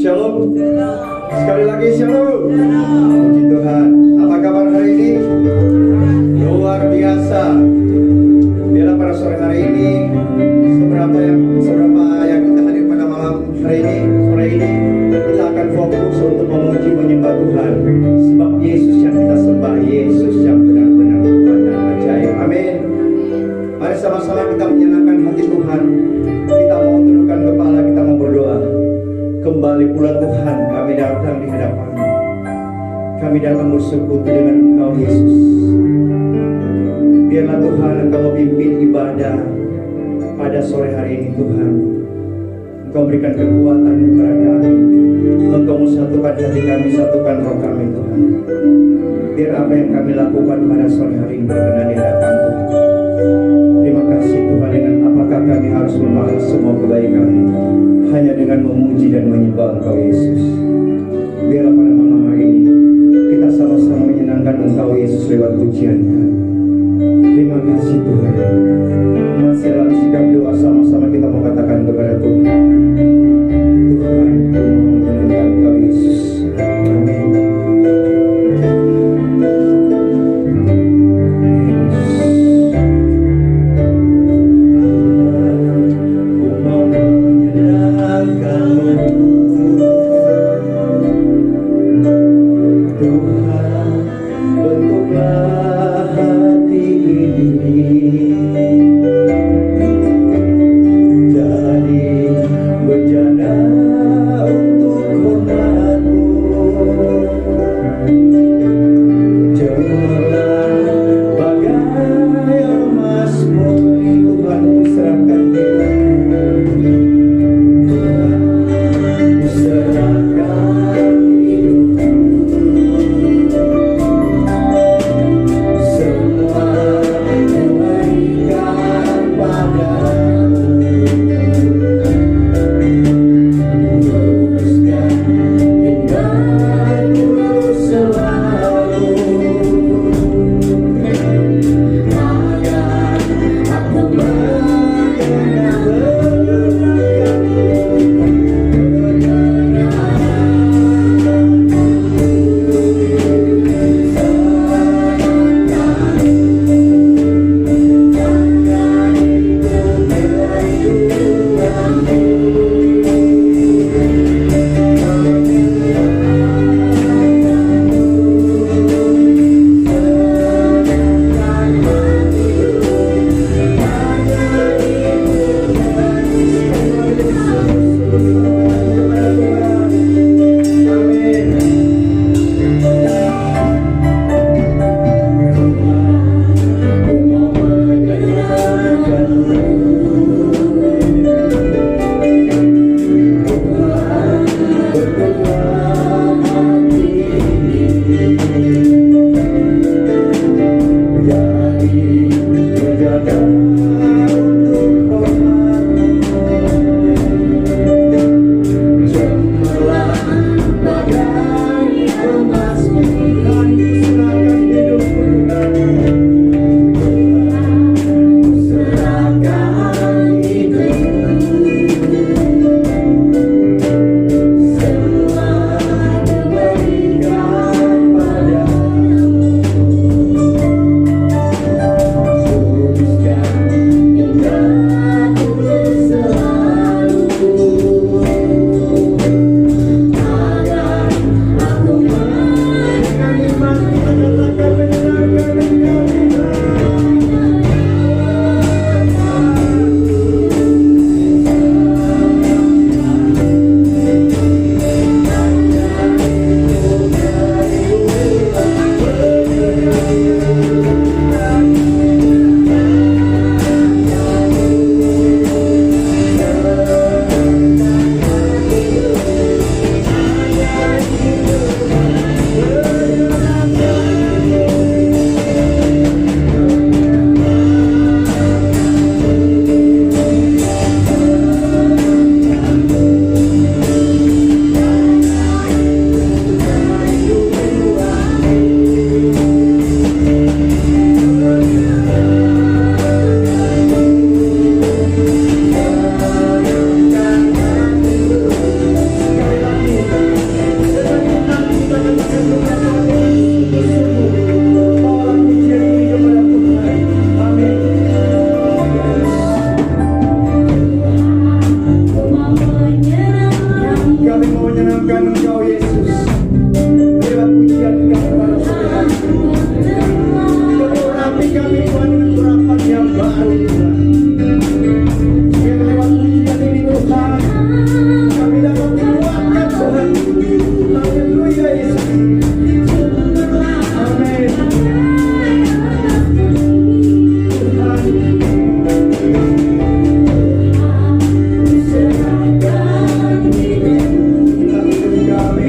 Shalom. Sekali lagi shalom. Puji Tuhan. Apa kabar hari ini? Luar biasa. Biarlah pada sore hari ini seberapa yang kita hadir pada malam hari ini, sore ini kita akan fokus untuk memuji menyembah Tuhan. Sebab Yesus yang kita sembah, Yesus yang benar-benar Tuhan dan ajaib. Amin. Mari sama-sama kita menyenangkan hati Tuhan. Kita mau tundukkan kepala, kita mau berdoa. Kembali pula Tuhan, kami datang di hadapan-Mu. Kami datang bersekutu dengan Engkau Yesus. Biarlah Tuhan Engkau memimpin ibadah pada sore hari ini Tuhan. Engkau berikan kekuatan kepada kami. Engkau satukan hati kami, satukan roh kami Tuhan. Biar apa yang kami lakukan pada sore hari ini berkenan di hadapan Tuhan. Terima kasih Tuhan, dengan apakah kami harus membalas semua kebaikan hanya dengan memuji dan menyembah Engkau Yesus. Biarlah pada malam hari ini kita sama-sama menyenangkan Engkau Yesus lewat pujian kami. Terima kasih Tuhan. Masih dalam sikap doa sama-sama kita mau katakan kepada Tuhan. Tuhan, aku mau menyenangkan Engkau Yesus. Amin. mengagungkan Engkau Yesus. Lewat pujian kami pada sore hari ini. Penuh hati kami Tuhan dengan urapan yang baru Tuhan. Yang lewat pujian ini Tuhan, kami dapat dikuatkan Tuhan. Haleluya Yesus. Amin. Tuhan, serahkan diri kami.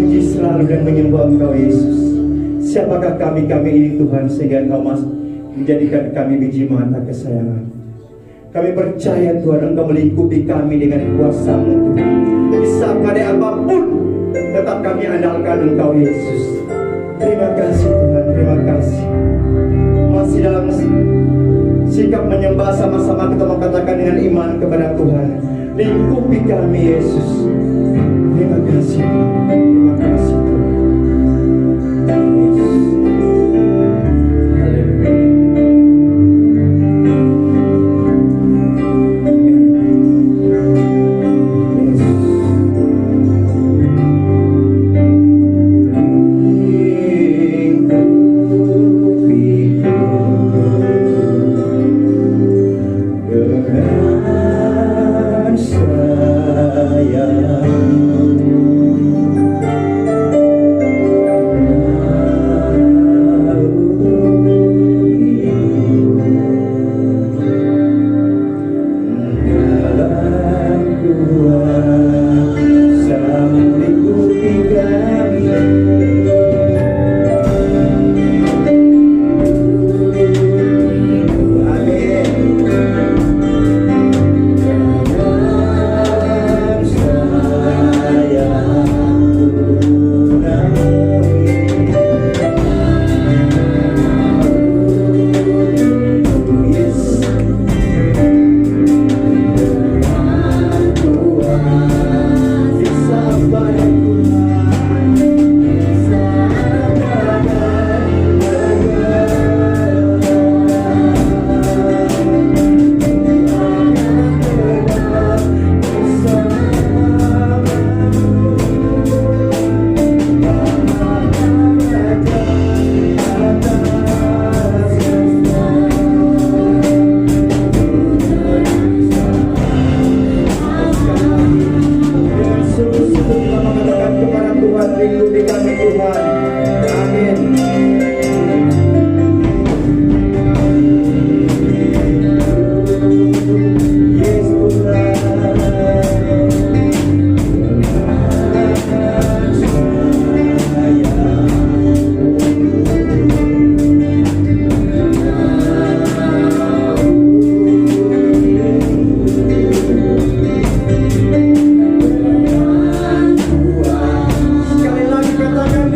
memuji selalu dan menyembah Engkau Yesus. Siapakah kami ini Tuhan, sehingga Engkau menjadikan kami biji mata kesayangan. Kami percaya Tuhan, Engkau melingkupi kami dengan kuasa-Mu Tuhan. Di saat keadaan apapun, tetap kami andalkan Engkau Yesus. Terima kasih Tuhan, terima kasih. Masih dalam sikap menyembah sama-sama kita mengatakan dengan iman kepada Tuhan. Lingkupi kami Yesus. Terima kasih, terima kasih Tuhan. Sekali lagi katakan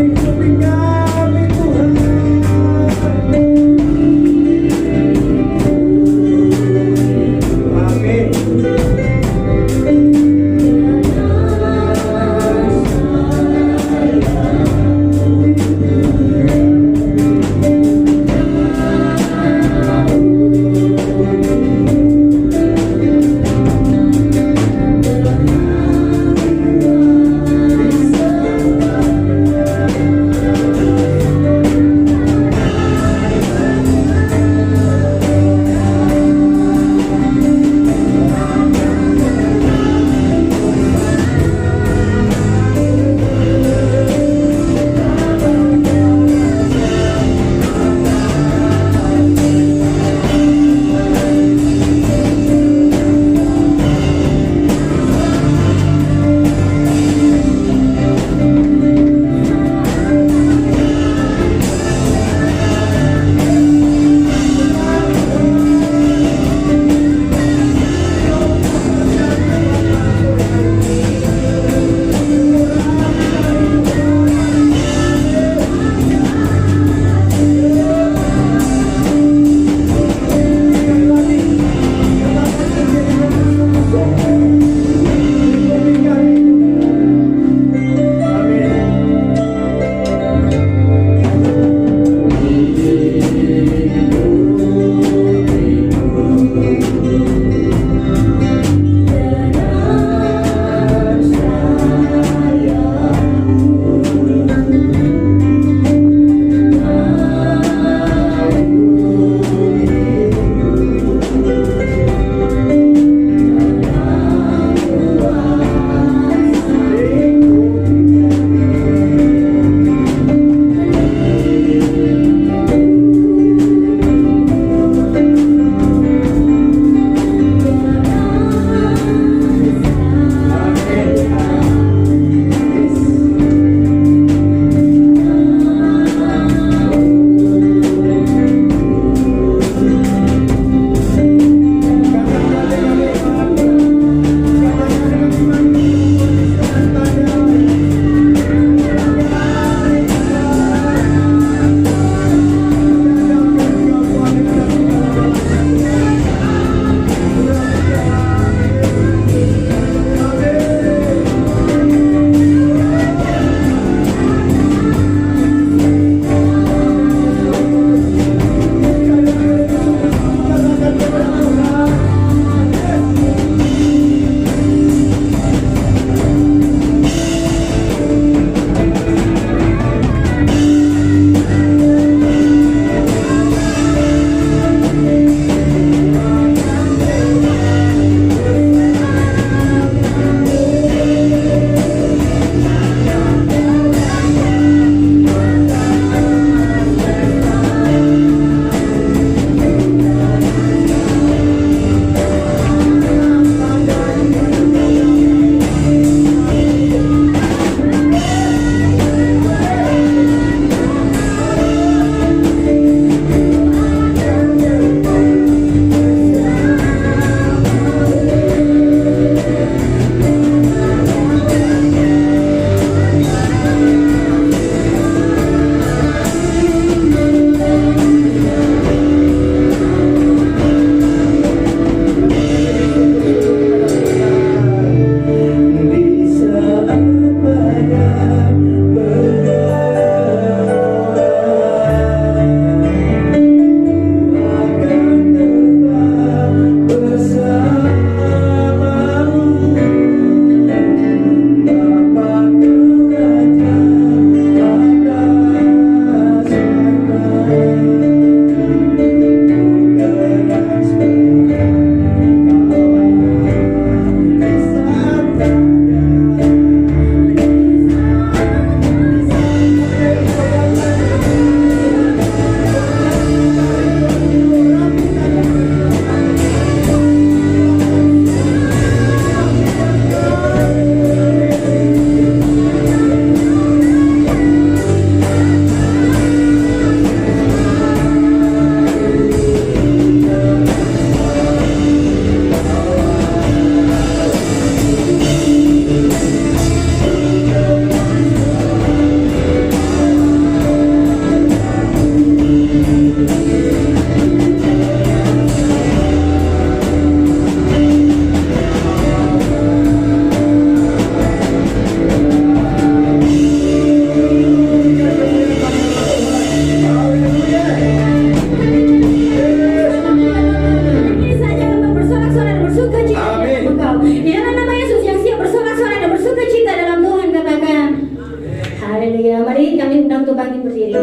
Mari kami undang untuk bangkit berdiri.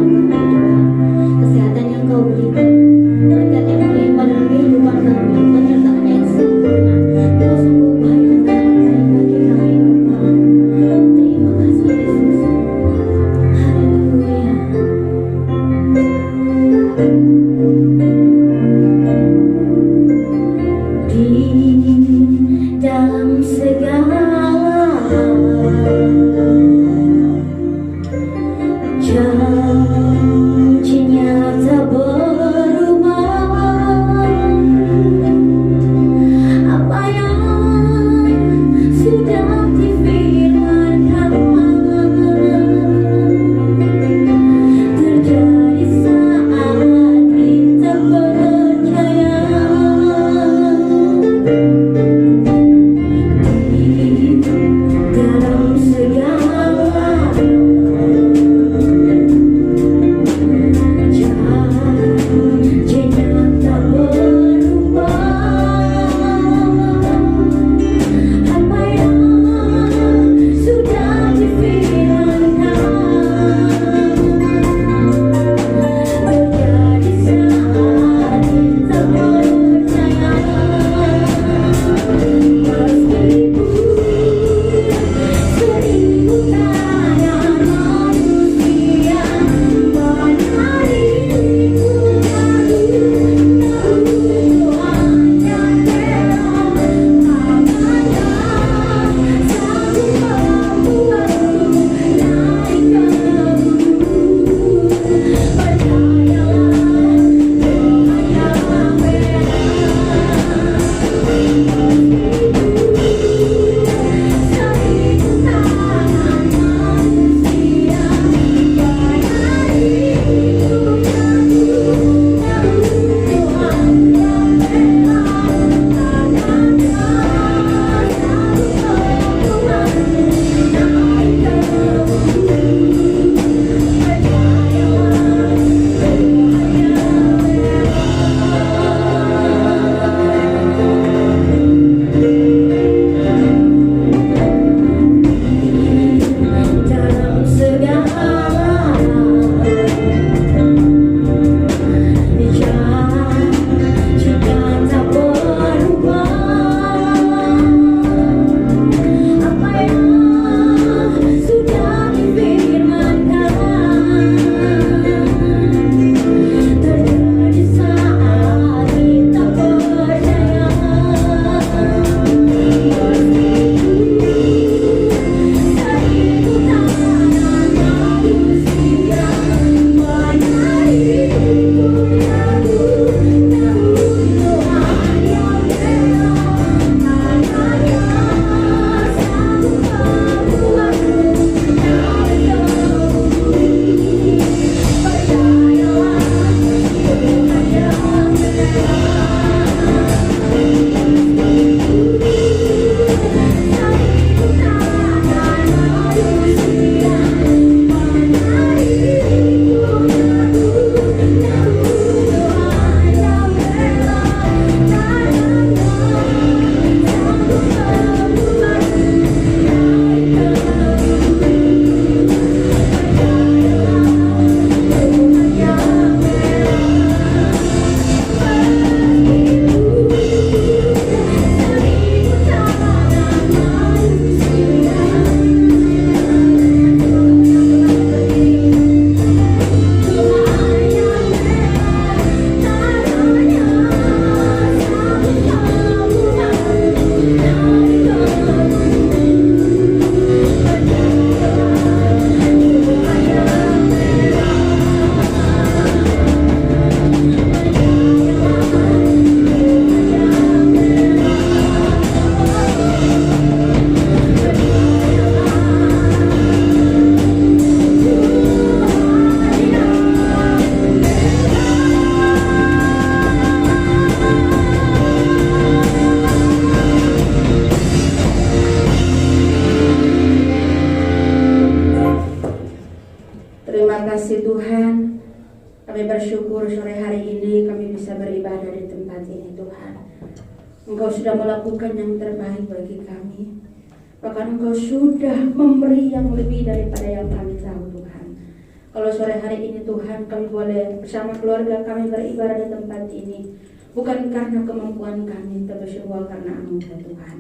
kami Tuhan. Kesehatan yang Kau berikan, berkat yang melimpah dalam kehidupan kami, penyertaan yang sempurna. Kau sungguh baik dan teramat baik bagi kami Bapa. Terima kasih Yesus. Haleluya. Di dalam segala janjinya tak berubah. Apa yang sudah difirmankan terjadi saat kita percaya. Dalam segala janjinya tak berubah. Apa yang sudah difirmankan terjadi saat kita percaya. Seribu kaya manusia menariku hanya tangannya sanggup membuatku naik ke gunung. Percayalah Tuhan yang seribu tangan manusia menariku Tuhan yang bela tangannya sanggup membuatku naik ke gunung. Percayalah dalam segala janjinya tak berubah. Apa yang sudah difirmankan terjadi saat kita percaya. Seribu tangan manusia menariku Tuhan yang bela tangannya sanggup membuatku naik ke gunung. Percayalah Tuhan yang bela. Seribu tangan manusia menariku Tuhan yang bela tangannya sanggup membuatku naik ke gunung. Percayalah Tuhan yang bela. Seribu tangan manusia Tuhan yang bela tangannya sanggup membuatku naik ke gunung. Percayalah Tuhan yang bela. Terima kasih Tuhan, kami bersyukur sore hari ini kami bisa beribadah di tempat ini Tuhan. Engkau sudah melakukan yang terbaik bagi kami. Bahkan Engkau sudah memberi yang lebih daripada yang kami tahu Tuhan. Kalau sore hari ini Tuhan kami boleh bersama keluarga kami beribadah di tempat ini, bukan karena kemampuan kami, tapi semua karena anugerah Tuhan.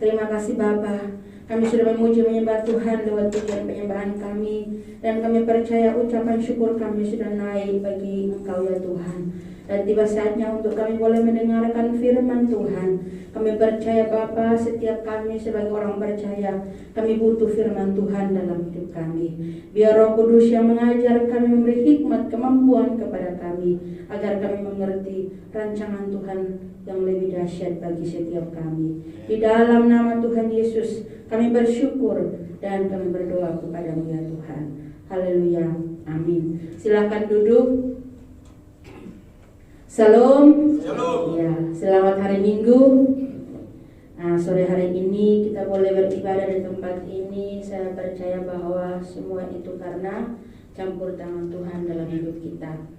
Terima kasih Bapa, kami sudah memuji menyembah Tuhan lewat pujian penyembahan kami, dan kami percaya ucapan syukur kami sudah naik bagi Engkau ya Tuhan. Dan tiba saatnya untuk kami boleh mendengarkan firman Tuhan. Kami percaya Bapa, setiap kami sebagai orang percaya, kami butuh firman Tuhan dalam hidup kami. Biar Roh Kudus yang mengajar kami, memberi hikmat, kemampuan kepada kami, agar kami mengerti rancangan Tuhan yang lebih dahsyat bagi setiap kami. Di dalam nama Tuhan Yesus, kami bersyukur dan kami berdoa kepada-Mu ya Tuhan. Haleluya, amin. Silakan duduk. Salam. Ya, selamat hari Minggu. Nah, sore hari ini kita boleh beribadah di tempat ini. Saya percaya bahwa semua itu karena campur tangan Tuhan dalam hidup kita.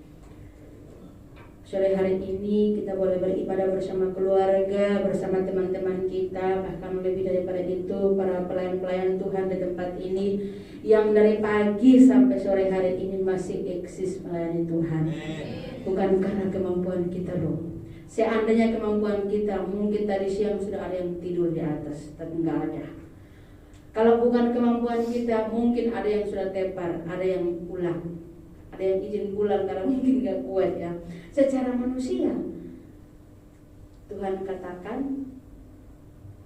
Sore hari ini kita boleh beribadah bersama keluarga, bersama teman-teman kita, bahkan lebih daripada itu para pelayan-pelayan Tuhan di tempat ini yang dari pagi sampai sore hari ini masih eksis melayani Tuhan. Bukan karena kemampuan kita loh. Seandainya kemampuan kita, mungkin tadi siang sudah ada yang tidur di atas, tapi enggak ada. Kalau bukan kemampuan kita, mungkin ada yang sudah tepar, ada yang pulang, ada yang izin pulang karena mungkin enggak kuat ya. Secara manusia, Tuhan katakan,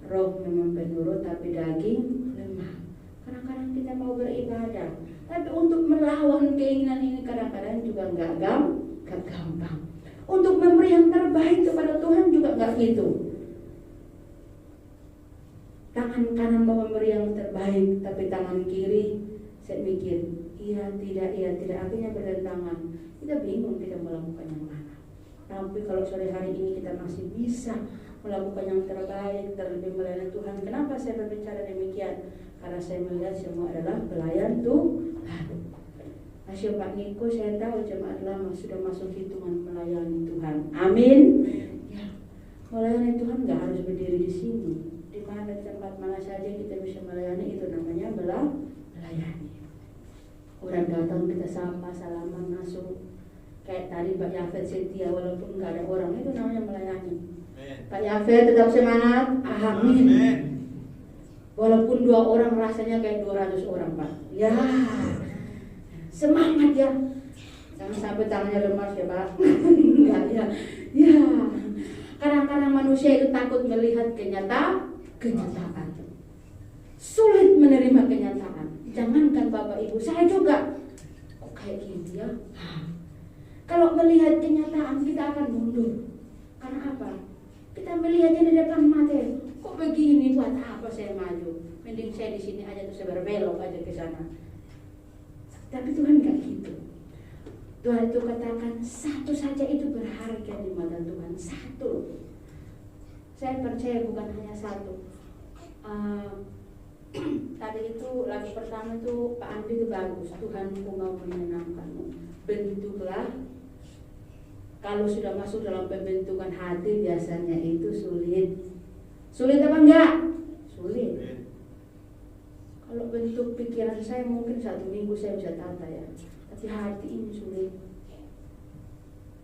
roh memang penurut tapi daging lemah. Kadang-kadang kita mau beribadah, tapi untuk melawan keinginan ini kadang-kadang juga enggak gampang. Untuk memberi yang terbaik kepada Tuhan juga enggak gitu. Tangan kanan mau memberi yang terbaik, tapi tangan kiri saya mikir, iya tidak, akhirnya bertentangan. Kita bingung kita melakukan yang mana. Tapi kalau sore hari ini kita masih bisa melakukan yang terbaik, terlebih melayani Tuhan. Kenapa saya berbicara demikian? Karena saya melihat semua adalah pelayan Tuhan. Masya Pak Niko, saya tahu jemaat lama sudah masuk hitungan melayani Tuhan. Amin. Ya, melayani Tuhan nggak harus berdiri di sini. Di mana tempat mana saja kita bisa melayani, itu namanya melayani. Orang datang kita sapa, salaman, masuk. Kayak tadi Pak Yafet setia walaupun nggak ada orang, itu namanya melayani. Pak Yafet tetap semangat. Amin. Walaupun 2 orang rasanya kayak 200 orang Pak. Ya. Semangat ya. Jangan sampai tangannya lemas ya Pak. Enggak ya. Ya. Kadang-kadang manusia itu takut melihat kenyataan. Sulit menerima kenyataan. Jangankan Bapak Ibu, saya juga. Kok kayak gini ya? Kalau melihat kenyataan kita akan mundur. Karena apa? Kita melihatnya di depan mata. Kok begini, buat apa saya maju? Mending saya di sini aja, terus saya berbelok aja ke sana. Tapi Tuhan gak gitu. Tuhan itu katakan satu saja itu berharga di mata Tuhan. Satu. Saya percaya bukan hanya satu. Tadi itu lagu pertama itu Pak Andi itu bagus. Tuhanku mau menyenangkanmu. Bentuklah. Kalau sudah masuk dalam pembentukan hati biasanya itu sulit. Sulit apa enggak? Sulit. Kalau bentuk pikiran saya mungkin 1 minggu saya bisa tata ya. Tapi hati ini sulit.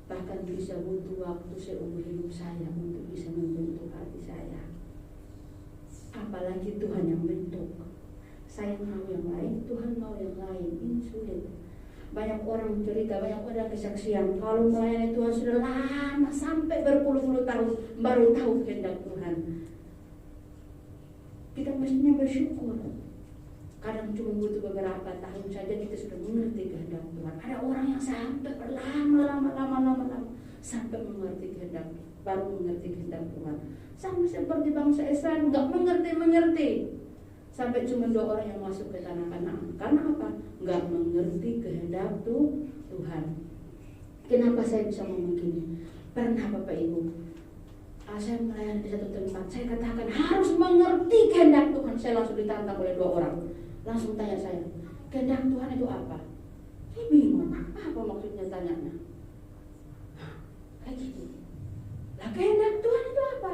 Bahkan bisa butuh waktu seumur hidup saya untuk bisa membentuk hati saya. Apalagi Tuhan yang bentuk. Saya mau yang lain, Tuhan mau yang lain. Ini sulit. Banyak orang cerita, banyak orang kesaksian. Kalau melayani Tuhan sudah lama sampai berpuluh-puluh tahun baru tahu kehendak Tuhan. Kita mestinya bersyukur. Kadang cuma butuh beberapa tahun saja kita sudah mengerti kehendak Tuhan. Ada orang yang sampai berlama-lama sampai mengerti kehendak, baru mengerti kehendak Tuhan. Sama seperti bangsa Israel nggak mengerti. Sampai cuma 2 orang yang masuk ke tanah Kanaan. Karena apa? Nggak mengerti kehendak Tuhan. Kenapa saya bisa ngomong gini? Pernah Bapak Ibu, saya melayani di satu tempat, saya katakan harus mengerti kehendak Tuhan. Saya langsung ditantang oleh 2 orang. Langsung tanya saya, kehendak Tuhan itu apa? Saya bingung, apa maksudnya tanyanya? Kayak gitu. Lah kehendak Tuhan itu apa?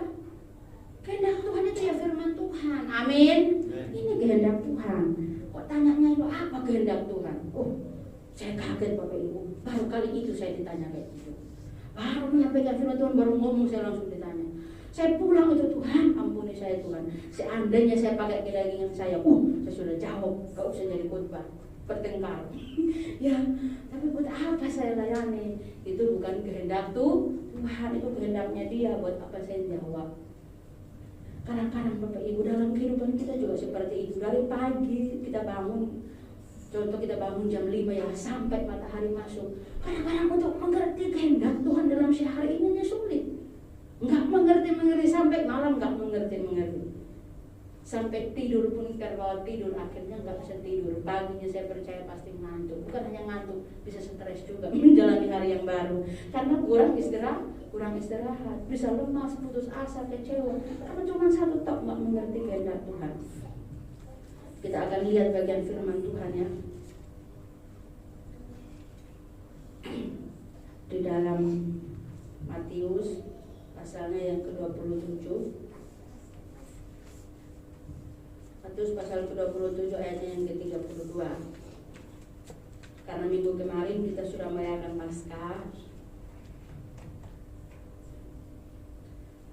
Kehendak Tuhan itu ya firman Tuhan. Amin. Ini kehendak Tuhan. Kok tanyanya itu apa kehendak Tuhan? Oh, Saya kaget Bapak Ibu, baru kali itu saya ditanya kayak gitu. Baru menyampaikan firman Tuhan, baru ngomong saya langsung ditanya. Saya pulang itu, Tuhan ampuni saya Tuhan. Seandainya saya pakai kedagingan saya sudah jawab, gak usah jadi khotbah, bertengkar. Ya, tapi buat apa saya layani? Itu bukan kehendak Tuhan, itu kehendaknya Dia. Buat apa saya jawab? Kadang-kadang Bapak Ibu dalam kehidupan kita juga seperti itu. Dari pagi kita bangun, contoh kita bangun jam 5 ya sampai matahari masuk. Kadang-kadang untuk mengerti kehendak Tuhan dalam sehari ini sulit. Nggak mengerti sampai malam nggak mengerti. Sampai tidur pun kalau tidur akhirnya nggak bisa tidur. Paginya saya percaya pasti ngantuk. Bukan hanya ngantuk, bisa stres juga menjalani hari yang baru. Karena kurang istirahat, bisa lemas, putus asa, kecewa. Karena cuma satu tok nggak mengerti kehendak Tuhan. Kita akan lihat bagian firman Tuhan ya. Di dalam Matius pasalnya yang ke-27. Matius pasal ke-27 ayatnya yang ke-32. Karena minggu kemarin kita sudah merayakan Paskah.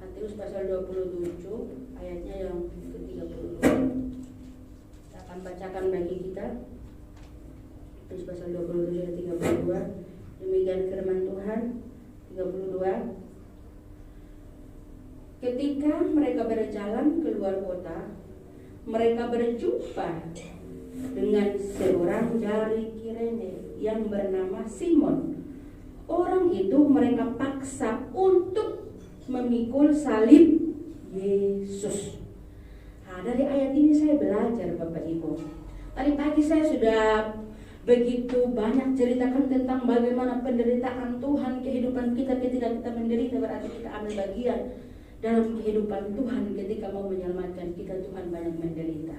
Matius pasal 27 ayatnya yang ke-32. Saya akan bacakan bagi kita. Matius pasal 27 ayat 32. Demikian firman Tuhan. 32. Ketika mereka berjalan keluar kota, mereka berjumpa dengan seorang dari Kirene yang bernama Simon. Orang itu mereka paksa untuk memikul salib Yesus. Nah, dari ayat ini saya belajar Bapak Ibu. Tadi pagi saya sudah begitu banyak ceritakan tentang bagaimana penderitaan Tuhan, kehidupan kita ketika kita menderita, berarti kita ambil bagian dalam kehidupan Tuhan. Ketika mau menyelamatkan kita, Tuhan banyak menderita.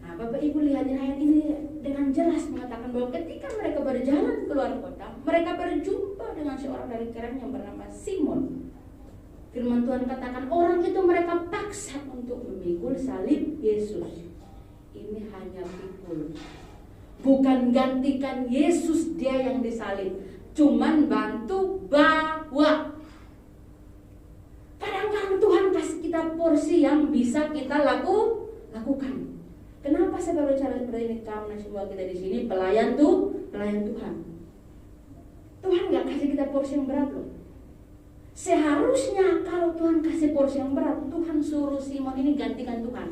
Nah, Bapak Ibu lihat ayat ini dengan jelas mengatakan bahwa ketika mereka berjalan keluar kota, mereka berjumpa dengan seorang dari Kirene yang bernama Simon. Firman Tuhan katakan orang itu mereka paksa untuk memikul salib Yesus. Ini hanya pikul, bukan gantikan Yesus dia yang disalib, cuman bantu bawa. Kadang-kadang Tuhan kasih kita porsi yang bisa kita lakukan. Kenapa saya berbicara seperti ini? Karena semua kita di sini pelayan Tuhan. Tuhan nggak kasih kita porsi yang berat loh. Seharusnya kalau Tuhan kasih porsi yang berat, Tuhan suruh Simon ini gantikan Tuhan.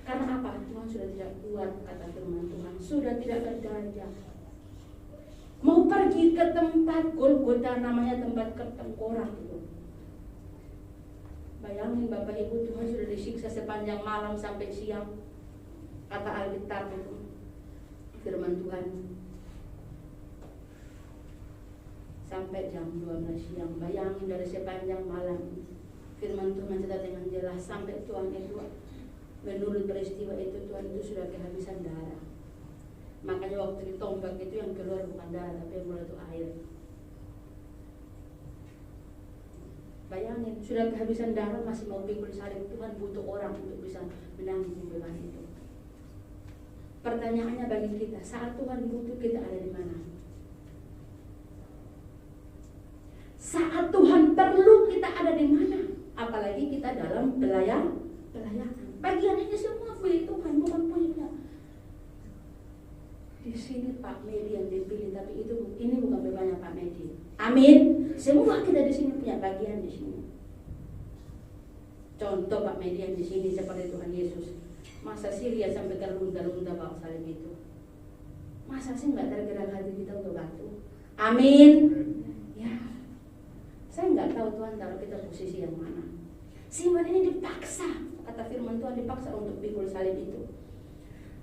Karena apa? Tuhan sudah tidak kuat, kata firman Tuhan, sudah tidak berdaya. Mau pergi ke tempat Golgota, namanya tempat ketengkorak itu. Bayangin Bapak Ibu, Tuhan sudah disiksa sepanjang malam sampai siang. Kata Alkitab itu, firman Tuhan, sampai jam 12 siang. Bayangin dari sepanjang malam, firman Tuhan mencatat dengan jelas sampai Tuhan itu, menurut peristiwa itu Tuhan itu sudah kehabisan darah. Makanya waktu ditombak itu yang keluar bukan darah, tapi yang keluar itu air. Bayangin, sudah kehabisan darah masih mau pikul salib. Tuhan butuh orang untuk bisa menanggung beban itu. Pertanyaannya bagi kita, saat Tuhan butuh kita ada di mana? Saat Tuhan perlu kita ada di mana? Apalagi kita dalam pelayanan. Bagian ini semua milik Tuhan, bukan punya. Di sini Pak Medi yang dipilih, tapi ini bukan bebannya Pak Medi. Amin. Semua kita di sini punya bagian di sini. Contoh Pak Medi yang di sini seperti Tuhan Yesus. Masa sih dia sampai terlunta-lunta bawa salib itu? Masa sih nggak tergerak hati kita untuk bantu? Amin. Ya. Saya nggak tahu Tuhan taruh kita posisi yang mana. Simon ini dipaksa, kata firman Tuhan, dipaksa untuk pikul salib itu.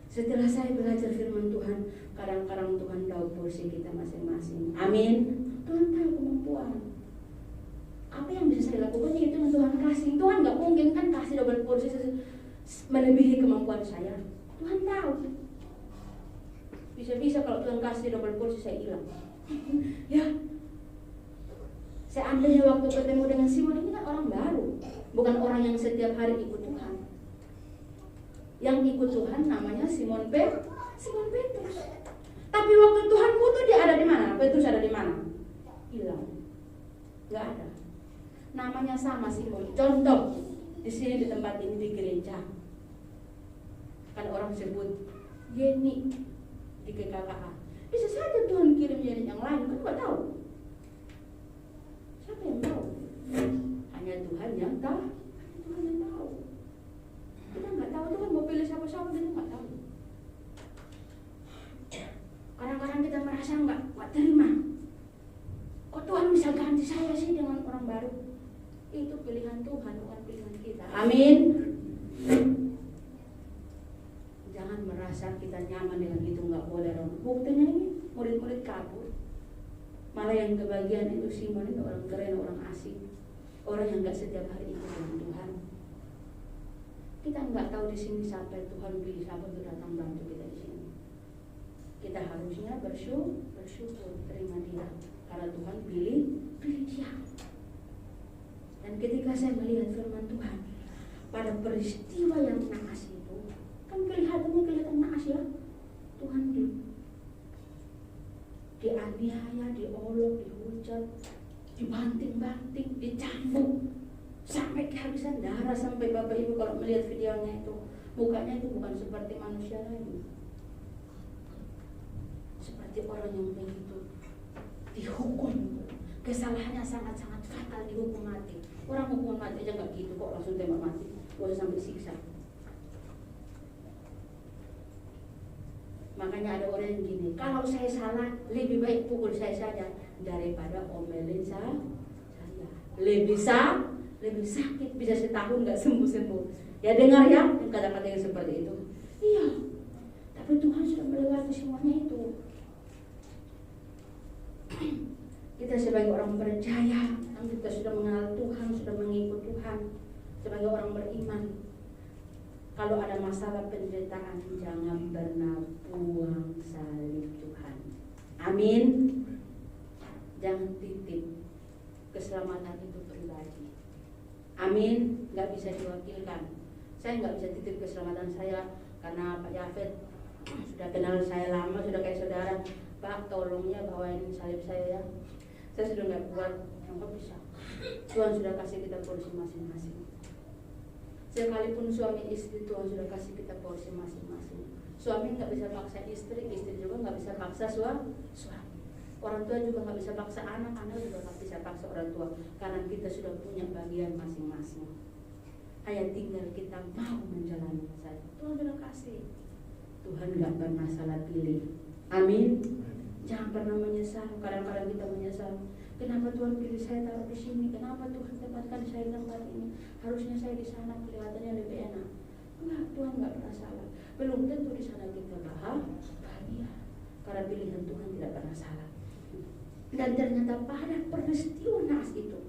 Setelah saya belajar firman Tuhan, kadang-kadang Tuhan tahu porsi kita masing-masing. Amin. Tuhan tahu kemampuan. Apa yang bisa saya lakukan itu yang Tuhan kasih. Tuhan nggak mungkin kan kasih double porsi melebihi kemampuan saya. Tuhan tahu. Bisa-bisa kalau Tuhan kasih double porsi saya hilang. Ya. Seandainya waktu bertemu dengan Simon ini kan orang baru, bukan orang yang setiap hari ikut Tuhan. Yang ikut Tuhan namanya Simon Petrus. Tapi waktu Tuhan butuh dia ada di mana? Petrus ada di mana? Hilang. Nggak ada. Namanya sama Simon. Contoh di sini di tempat ini di gereja. Kan orang sebut Yeni di GKKA. Bisa saja Tuhan kirim Yeni yang lain, kan nggak tahu. Siapa yang tahu? Hanya Tuhan yang tahu. Tuhan yang tahu. Kita nggak tahu Tuhan mau pilih siapa-siapa, kita nggak tahu. Kadang-kadang kita merasa nggak terima. Kok Tuhan bisa ganti saya sih dengan orang baru? Itu pilihan Tuhan, bukan pilihan kita. Amin. Jangan merasa kita nyaman dengan itu, nggak boleh dong. Buktinya ini murid-murid kabur. Malah yang kebagian itu Simon itu orang keren, orang asing, orang yang nggak setiap hari ikut dengan Tuhan. Kita nggak tahu di sini sampai Tuhan pilih siapa untuk datang bantu kita di sini. Kita harusnya bersyukur, terima dia, karena Tuhan pilih dia. Dan ketika saya melihat firman Tuhan pada peristiwa yang naas itu, kan kelihatan naas ya, Tuhan dianiaya, diolok, dihujat, dibanting-banting, dicambuk sampai kehabisan darah. Sampai Bapak Ibu kalau melihat videonya itu, mukanya itu bukan seperti manusia lagi, seperti orang yang begitu dihukum, kesalahannya sangat-sangat fatal, dihukum mati. Orang hukuman mati aja nggak gitu kok, langsung tembak mati, boleh sampai siksa. Makanya ada orang yang gini, kalau saya salah lebih baik pukul saya saja daripada omelin saya. Lebih sakit, bisa setahun nggak sembuh-sembuh. Ya dengar ya kata-kata yang seperti itu. Iya, tapi Tuhan sudah melewati semuanya itu. Kita sebagai orang percaya, kita sudah mengenal Tuhan, sudah mengikut Tuhan, sebagai orang beriman, kalau ada masalah penderitaan, jangan pernah buang salib Tuhan. Amin. Jangan titip keselamatan itu pribadi. Amin. Gak bisa diwakilkan. Saya gak bisa titip keselamatan saya karena Pak Yafet sudah kenal saya lama, sudah kayak saudara. Pak, tolong ya bawain salib saya ya. Saya sudah gak kuat, nggak bisa. Tuhan sudah kasih kita porsi masing-masing. Sekalipun suami istri, Tuhan sudah kasih kita porsi masing-masing. Suami nggak bisa paksa istri, istri juga nggak bisa paksa suami. Orang tua juga nggak bisa paksa anak, anak juga nggak bisa paksa orang tua. Karena kita sudah punya bagian masing-masing. Hanya tinggal kita mau menjalani saja. Tuhan sudah kasih. Tuhan nggak pernah salah pilih. Amin. Jangan pernah menyesal. Kadang-kadang kita menyesal. Kenapa Tuhan pilih saya taruh di sini? Kenapa Tuhan tempatkan saya di tempat ini? Harusnya saya di sana, kelihatannya lebih enak. Enggak, Tuhan nggak pernah salah. Belum tentu di sana kita bahagia. Karena pilihan Tuhan tidak pernah salah. Dan ternyata pada peristiwa naas itu,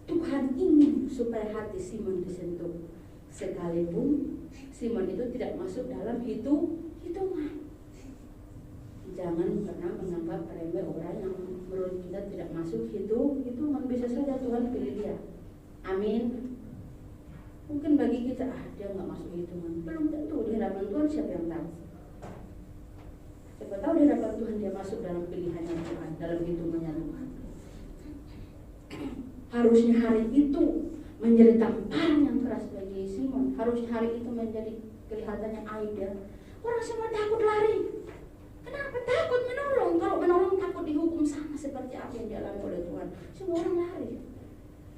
Tuhan ingin supaya hati Simon disentuh. Sekalipun Simon itu tidak masuk dalam hitungan. Jangan pernah menganggap remeh orang yang menurut kita tidak masuk hitungan. Bisa saja Tuhan pilih dia. Amin. Mungkin bagi kita dia nggak masuk hitungan. Belum tentu di hadapan Tuhan, siapa yang tahu? Siapa tahu di hadapan Tuhan dia masuk dalam pilihannya Tuhan, dalam hitungannya Tuhan. Harusnya hari itu menjadi tamparan yang keras bagi Simon. Harusnya hari itu menjadi kelihatannya aib ya. Orang semua takut lari. Kenapa takut menolong? Kalau menolong takut dihukum sama seperti apa yang dialami oleh Tuhan. Semua orang lari.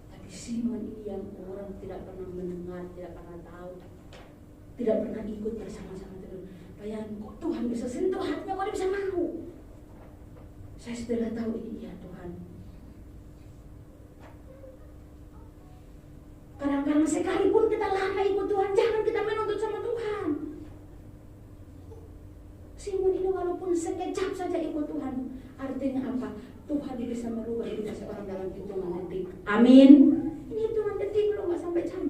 Tapi Simon ini yang orang tidak pernah mendengar, tidak pernah tahu, tidak pernah ikut bersama-sama terus. Bayangin kok Tuhan bisa sentuh hatinya, kok dia bisa mau. Saya sudah tahu ini ya Tuhan. Kadang-kadang sekalipun kita lama ikut Tuhan, jangan kita menuntut sama Tuhan. Simon ini walaupun sekejap saja ikut Tuhan, artinya apa? Tuhan bisa merubah hidup seorang dalam hitungan detik. Amin. Ini hitungan detik loh, nggak sampai jam.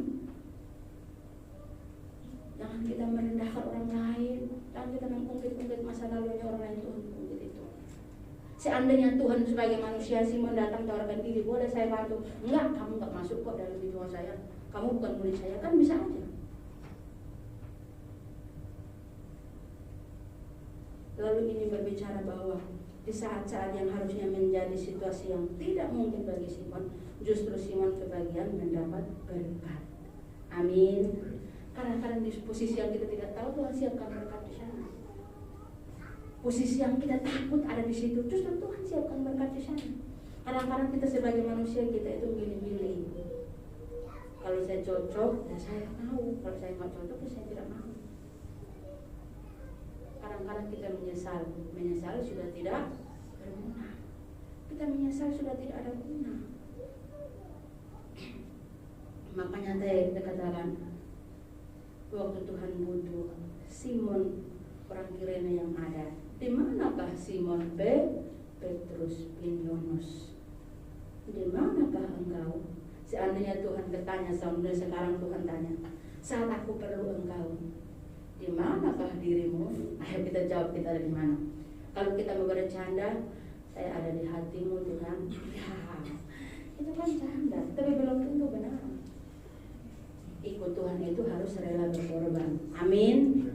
Jangan kita merendahkan orang lain, jangan kita mengungkit-ungkit masa lalunya orang lain. Tuhan ungkit itu. Seandainya Tuhan sebagai manusia, Simon datang tawarkan diri, boleh saya bantu? Enggak, kamu nggak masuk kok dalam hitungan saya. Kamu bukan murid saya, kan bisa aja. Lalu ini berbicara bahwa di saat-saat yang harusnya menjadi situasi yang tidak mungkin bagi Simon, justru Simon kebagian mendapat berkat. Amin. Kadang-kadang di posisi yang kita tidak tahu, Tuhan siapkan berkat di sana. Posisi yang kita takut ada di situ, justru Tuhan siapkan berkat di sana. Kadang-kadang kita sebagai manusia, kita itu milih-milih. Kalau saya cocok, ya saya mau. Kalau saya nggak cocok, ya saya tidak mau. Kadang-kadang kita menyesal sudah tidak berguna. Kita menyesal sudah tidak ada guna. Makanya saya katakan, waktu Tuhan butuh Simon orang Kirene yang ada, di manakah Simon Petrus bin Yunus? Di manakah engkau? Seandainya Tuhan bertanya, sekarang Tuhan tanya, saat aku perlu engkau, di manakah dirimu? Ayo kita jawab, kita ada di mana? Kalau kita mau bercanda, saya ada di hatimu Tuhan. Ya, itu kan canda, tapi belum tentu benar. Ikut Tuhan itu harus rela berkorban. Amin.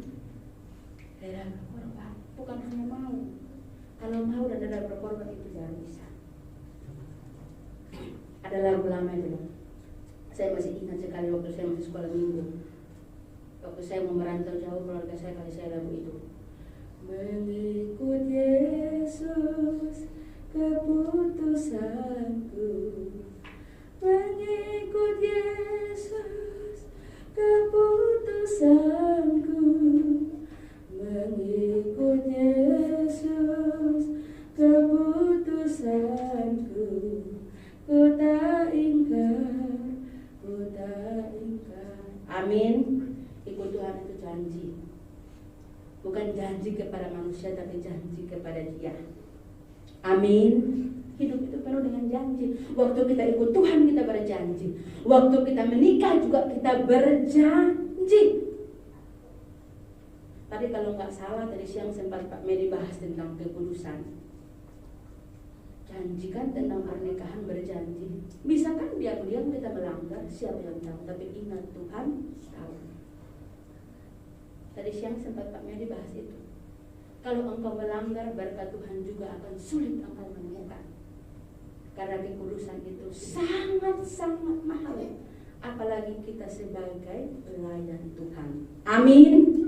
Rela berkorban, bukan hanya mau. Kalau mau dan rela berkorban itu jangan bisa. Ada lagu lama itu, saya masih ingat sekali waktu saya masih sekolah minggu. Waktu saya mau merantau jauh, keluarga saya kasih saya lagu itu. Mengikut Yesus keputusanku, mengikut Yesus keputusanku, mengikut Yesus keputusanku, ku tak ingkar, ku tak ingkar. Amin. Ikut Tuhan itu janji. Bukan janji kepada manusia, tapi janji kepada Dia. Amin. Hidup itu penuh dengan janji. Waktu kita ikut Tuhan, kita berjanji. Waktu kita menikah juga kita berjanji. Tadi kalau nggak salah, tadi siang sempat Pak Medi bahas tentang kekudusan. Janjikan tentang pernikahan, berjanji. Bisa kan diam-diam kita melanggar, siapa yang tahu. Tapi ingat, Tuhan tahu. Tadi siang sempat Pak Medi bahas itu. Kalau engkau melanggar, berkat Tuhan juga akan sulit engkau menemukan. Karena kekudusan itu sangat-sangat mahal. Apalagi kita sebagai pelayan Tuhan. Amin.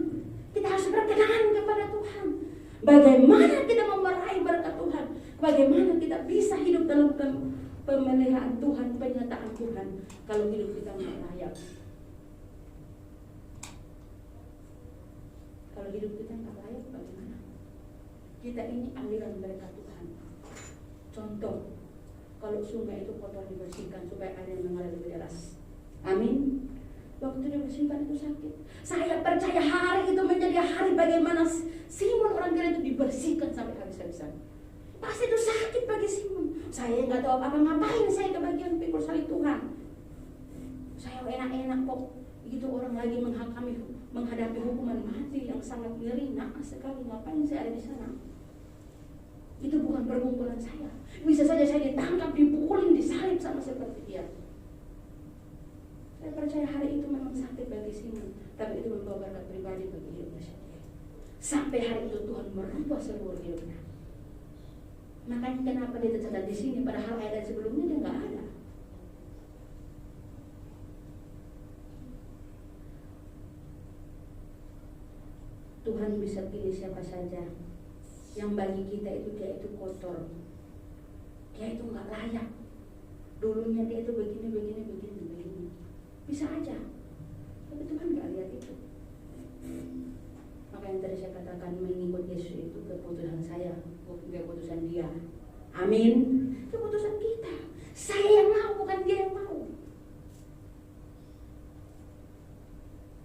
Kita harus berkenan kepada Tuhan. Bagaimana kita meraih berkat Tuhan? Bagaimana kita bisa hidup dalam pemeliharaan Tuhan, penyertaan Tuhan, kalau hidup kita tidak layak? Kalau hidup kita nggak layak, bagaimana? Kita ini aliran berkat Tuhan. Contoh, kalau sungai itu kotor dibersihkan supaya air yang mengalir lebih deras. Amin. Waktu dibersihkan itu sakit. Saya percaya hari itu menjadi hari bagaimana Simon orang Kirene itu dibersihkan sampai habis-habisan. Pasti itu sakit bagi Simon. Saya nggak tahu apa-apa, ngapain saya kebagian pikul salib Tuhan. Saya enak-enak kok. Begitu orang lagi menghadapi hukuman mati yang sangat ngeri, naas sekali. Ngapain saya ada di sana? Itu bukan pergumulan saya. Bisa saja saya ditangkap, dipukulin, disalib sama seperti dia. Saya percaya hari itu memang sakit bagi Simon, tapi itu membawa berkat pribadi bagi hidupnya sendiri. Sampai hari itu Tuhan merubah seluruh hidupnya. Makanya kenapa dia tercatat di sini, padahal ayat sebelumnya dia nggak ada. Tuhan bisa pilih siapa saja. Yang bagi kita itu dia itu kotor, dia itu nggak layak. Dulunya dia itu begini. Bisa aja, tapi Tuhan nggak lihat itu. Maka yang tadi saya katakan, mengikut Yesus itu keputusan saya, bukan keputusan dia. Amin. Keputusan kita. Saya yang mau, bukan dia yang mau.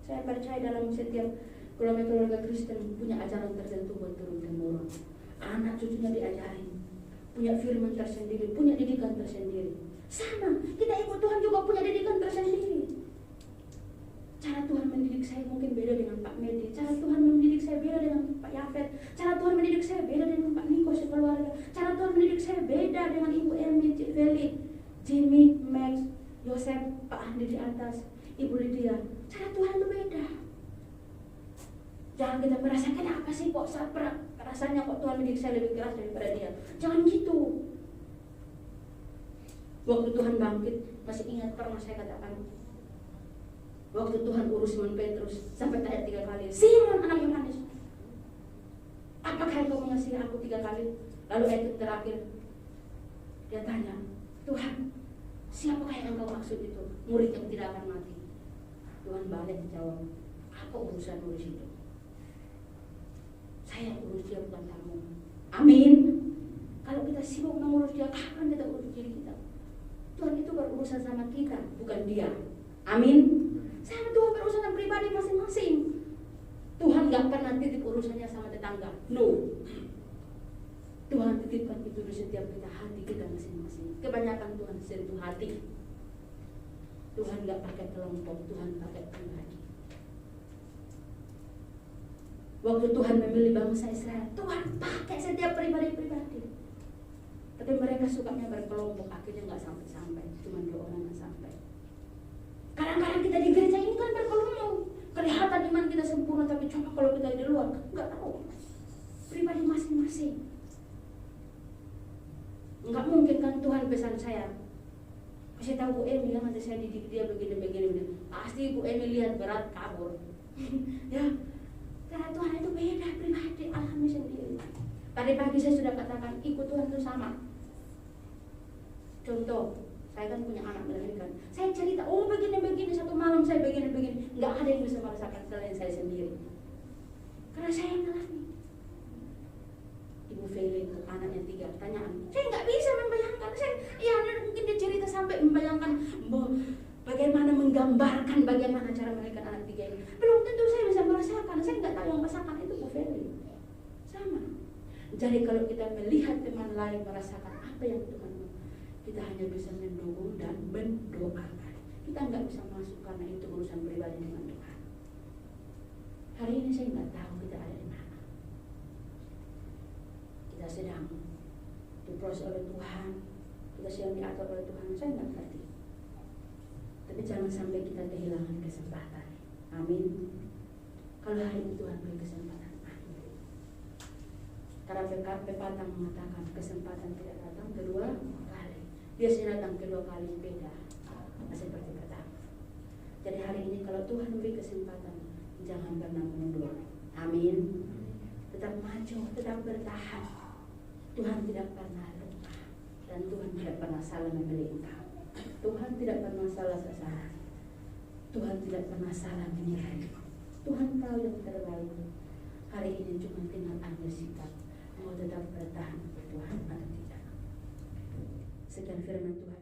Saya percaya dalam setiap keluarga Kristen punya ajaran tertentu buat turun-temurun. Anak cucunya diajarin, punya firman tersendiri, punya didikan tersendiri. Sama, kita ikut Tuhan juga punya didikan tersendiri. Cara Tuhan mendidik saya mungkin beda dengan Pak Medi. Cara Tuhan mendidik saya beda dengan Pak Yafet. Cara Tuhan mendidik saya beda dengan Pak Niko sekeluarga. Cara Tuhan mendidik saya beda dengan Ibu Elmi, Cik Feli, Jimmy, Max, Yosef, Pak Andi di atas, Ibu Lydia. Cara Tuhan itu beda. Jangan kita merasa kenapa sih kok rasanya kok Tuhan mendidik saya lebih keras daripada dia. Jangan gitu. Waktu Tuhan bangkit, masih ingat pernah saya katakan, waktu Tuhan urus Simon Petrus sampai tanya 3 kali, Simon anak Yohanes, apakah engkau mengasihi aku 3 kali? Lalu ayat terakhir dia tanya, Tuhan, siapakah yang engkau maksud itu? Murid yang tidak akan mati. Tuhan balik jawab, apa urusan urus itu? Saya urus dia, bukan kamu. Amin. Kalau kita sibuk mengurus dia, kapan kita urus diri kita? Tuhan itu berurusan sama kita, bukan dia. Amin. Sama Tuhan berurusan dengan pribadi masing-masing. Tuhan gak pernah titip urusannya sama tetangga. No. Tuhan titipkan itu di setiap kita, hati kita masing-masing. Kebanyakan Tuhan sentuh hati. Tuhan gak pakai kelompok, Tuhan pakai pribadi. Waktu Tuhan memilih bangsa Israel, Tuhan pakai setiap pribadi-pribadi. Tapi mereka sukanya berkelompok, akhirnya nggak sampai-sampai, cuma 2 orang yang sampai. Kadang-kadang kita di gereja ini kan berkelompok, kelihatan iman kita sempurna, tapi coba kalau kita di luar, nggak tahu. Pribadi masing-masing. Nggak mungkin kan Tuhan pesan saya, kasih tahu Bu Emi, nanti saya didik dia begini. Pasti Bu Emi lihat berat kabur. Ya, karena Tuhan itu beda pribadi, alami sendiri. Tadi pagi saya sudah katakan, ikut Tuhan itu sama. Contoh, saya kan punya anak melahirkan. Saya cerita, oh begini-begini, satu malam saya begini-begini. Nggak ada yang bisa merasakan selain saya sendiri. Karena saya yang alami. Ibu Feli itu anaknya 3, tanyaan. Saya nggak bisa membayangkan. Mungkin dia cerita sampai membayangkan bagaimana menggambarkan bagaimana cara melahirkan anak 3 ini. Belum tentu saya bisa merasakan. Saya nggak tahu yang merasakan itu Bu Feli. Sama. Jadi kalau kita melihat teman lain merasakan apa yang Tuhan mau, kita hanya bisa mendukung dan mendoakan. Kita nggak bisa masuk karena itu urusan pribadi dengan Tuhan. Hari ini saya nggak tahu kita ada di mana. Kita sedang diproses oleh Tuhan, kita sedang diatur oleh Tuhan, saya nggak ngerti. Tapi jangan sampai kita kehilangan kesempatan. Amin. Kalau hari ini Tuhan beri kesempatan, amin. Karena pepatah mengatakan kesempatan tidak datang 2 kali. Biasanya datang 2 kali beda seperti pertama. Jadi hari ini kalau Tuhan beri kesempatan, jangan pernah mundur. Amin. Tetap maju, tetap bertahan. Tuhan tidak pernah lupa dan Tuhan tidak pernah salah memilih engkau. Tuhan tidak pernah salah sasaran. Tuhan tidak pernah salah menilai. Tuhan tahu yang terbaik. Hari ini cuma tinggal ambil sikap, mau tetap bertahan untuk Tuhan atau tidak. Sekian firman Tuhan.